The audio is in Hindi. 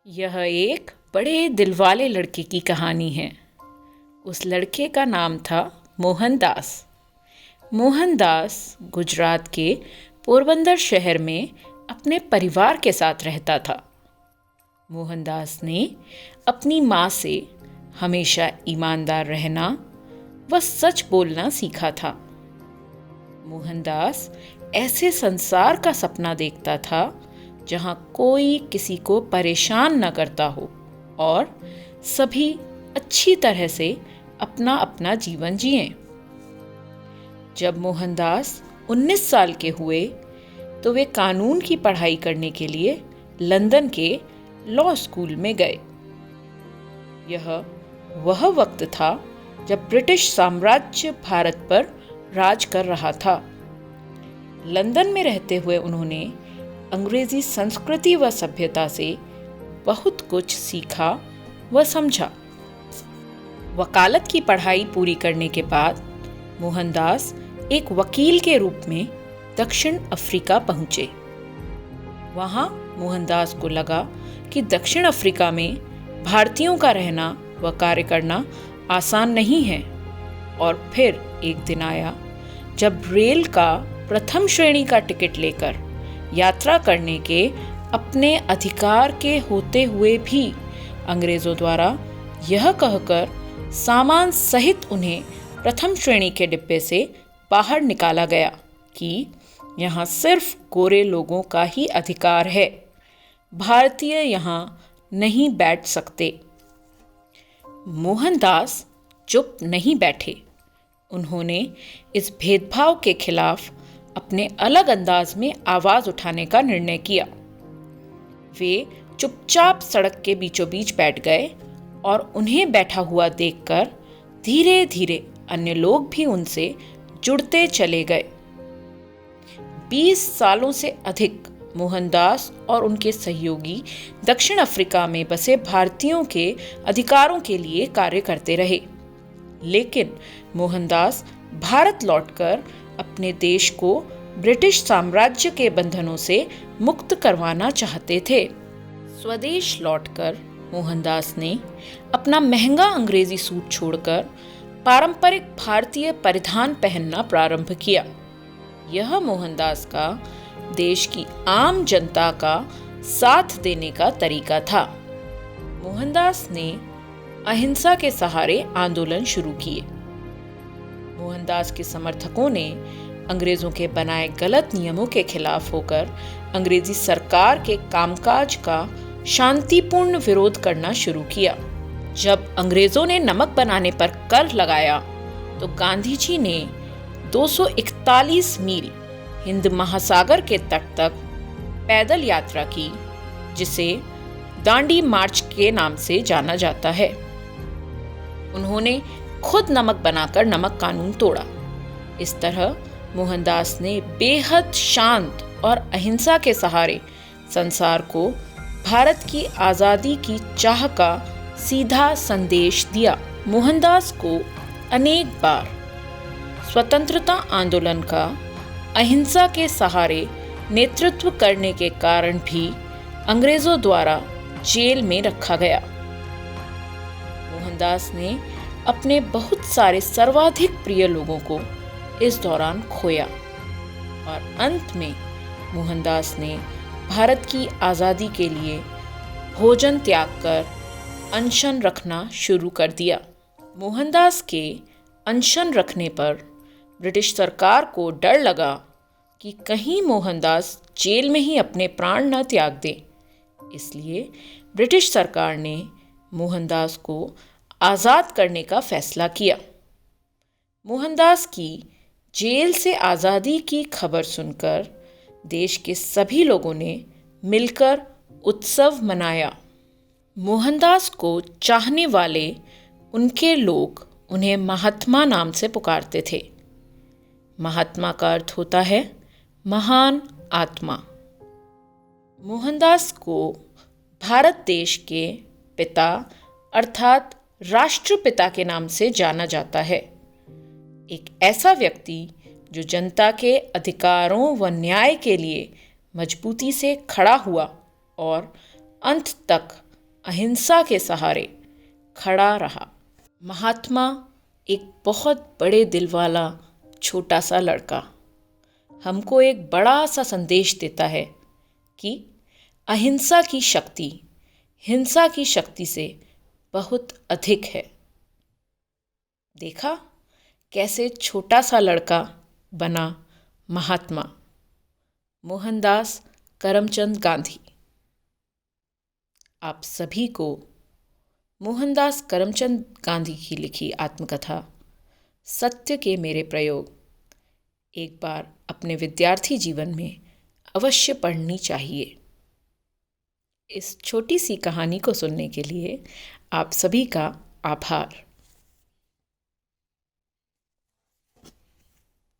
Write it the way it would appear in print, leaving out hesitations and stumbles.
यह एक बड़े दिलवाले लड़के की कहानी है। उस लड़के का नाम था मोहनदास। मोहनदास गुजरात के पोरबंदर शहर में अपने परिवार के साथ रहता था। मोहनदास ने अपनी माँ से हमेशा ईमानदार रहना व सच बोलना सीखा था। मोहनदास ऐसे संसार का सपना देखता था जहाँ कोई किसी को परेशान न करता हो और सभी अच्छी तरह से अपना अपना जीवन जिएं। जब मोहनदास 19 साल के हुए तो वे कानून की पढ़ाई करने के लिए लंदन के लॉ स्कूल में गए। यह वह वक्त था जब ब्रिटिश साम्राज्य भारत पर राज कर रहा था। लंदन में रहते हुए उन्होंने अंग्रेजी संस्कृति व सभ्यता से बहुत कुछ सीखा व समझा। वकालत की पढ़ाई पूरी करने के बाद मोहनदास एक वकील के रूप में दक्षिण अफ्रीका पहुंचे। वहां मोहनदास को लगा कि दक्षिण अफ्रीका में भारतीयों का रहना व कार्य करना आसान नहीं है। और फिर एक दिन आया जब रेल का प्रथम श्रेणी का टिकट लेकर यात्रा करने के अपने अधिकार के होते हुए भी अंग्रेजों द्वारा यह कहकर सामान सहित उन्हें प्रथम श्रेणी के डिब्बे से बाहर निकाला गया कि यहाँ सिर्फ गोरे लोगों का ही अधिकार है, भारतीय यहाँ नहीं बैठ सकते। मोहनदास चुप नहीं बैठे। उन्होंने इस भेदभाव के खिलाफ अपने अलग अंदाज में आवाज उठाने का निर्णय किया। वे चुपचाप सड़क के बीचों बीच बैठ गए और उन्हें बैठा हुआ देखकर धीरे धीरे अन्य लोग भी उनसे जुड़ते चले गए। 20 सालों से अधिक मोहनदास और उनके सहयोगी दक्षिण अफ्रीका में बसे भारतीयों के अधिकारों के लिए कार्य करते रहे। लेकिन मोहनदास भारत लौटकर अपने देश को ब्रिटिश साम्राज्य के बंधनों से मुक्त करवाना चाहते थे। स्वदेश लौटकर मोहनदास ने अपना महंगा अंग्रेजी सूट छोड़कर पारंपरिक भारतीय परिधान पहनना प्रारंभ किया। यह मोहनदास का देश की आम जनता का साथ देने का तरीका था। मोहनदास ने अहिंसा के सहारे आंदोलन शुरू किए। मोहनदास के समर्थकों ने अंग्रेजों के बनाए गलत नियमों के खिलाफ होकर अंग्रेजी सरकार के कामकाज का शांतिपूर्ण विरोध करना शुरू किया। जब अंग्रेजों ने नमक बनाने पर कर लगाया तो गांधी जी ने 241 मील हिंद महासागर के तट तक पैदल यात्रा की, जिसे दांडी मार्च के नाम से जाना जाता है। उन्होंने खुद नमक बनाकर नमक कानून तोड़ा। इस तरह मोहनदास ने बेहद शांत और अहिंसा के सहारे संसार को भारत की आज़ादी की चाह का सीधा संदेश दिया। मोहनदास को अनेक बार स्वतंत्रता आंदोलन का अहिंसा के सहारे नेतृत्व करने के कारण भी अंग्रेजों द्वारा जेल में रखा गया। मोहनदास ने अपने बहुत सारे सर्वाधिक प्रिय लोगों को इस दौरान खोया और अंत में मोहनदास ने भारत की आज़ादी के लिए भोजन त्याग कर अनशन रखना शुरू कर दिया। मोहनदास के अनशन रखने पर ब्रिटिश सरकार को डर लगा कि कहीं मोहनदास जेल में ही अपने प्राण न त्याग दे। इसलिए ब्रिटिश सरकार ने मोहनदास को आज़ाद करने का फैसला किया। मोहनदास की जेल से आज़ादी की खबर सुनकर देश के सभी लोगों ने मिलकर उत्सव मनाया। मोहनदास को चाहने वाले उनके लोग उन्हें महात्मा नाम से पुकारते थे। महात्मा का अर्थ होता है महान आत्मा। मोहनदास को भारत देश के पिता अर्थात राष्ट्रपिता के नाम से जाना जाता है। एक ऐसा व्यक्ति जो जनता के अधिकारों व न्याय के लिए मजबूती से खड़ा हुआ और अंत तक अहिंसा के सहारे खड़ा रहा। महात्मा एक बहुत बड़े दिल वाला छोटा सा लड़का हमको एक बड़ा सा संदेश देता है कि अहिंसा की शक्ति हिंसा की शक्ति से बहुत अधिक है। देखा कैसे छोटा सा लड़का बना महात्मा। मोहनदास करमचंद गांधी। आप सभी को मोहनदास करमचंद गांधी की लिखी आत्मकथा सत्य के मेरे प्रयोग एक बार अपने विद्यार्थी जीवन में अवश्य पढ़नी चाहिए। इस छोटी सी कहानी को सुनने के लिए आप सभी का आभार।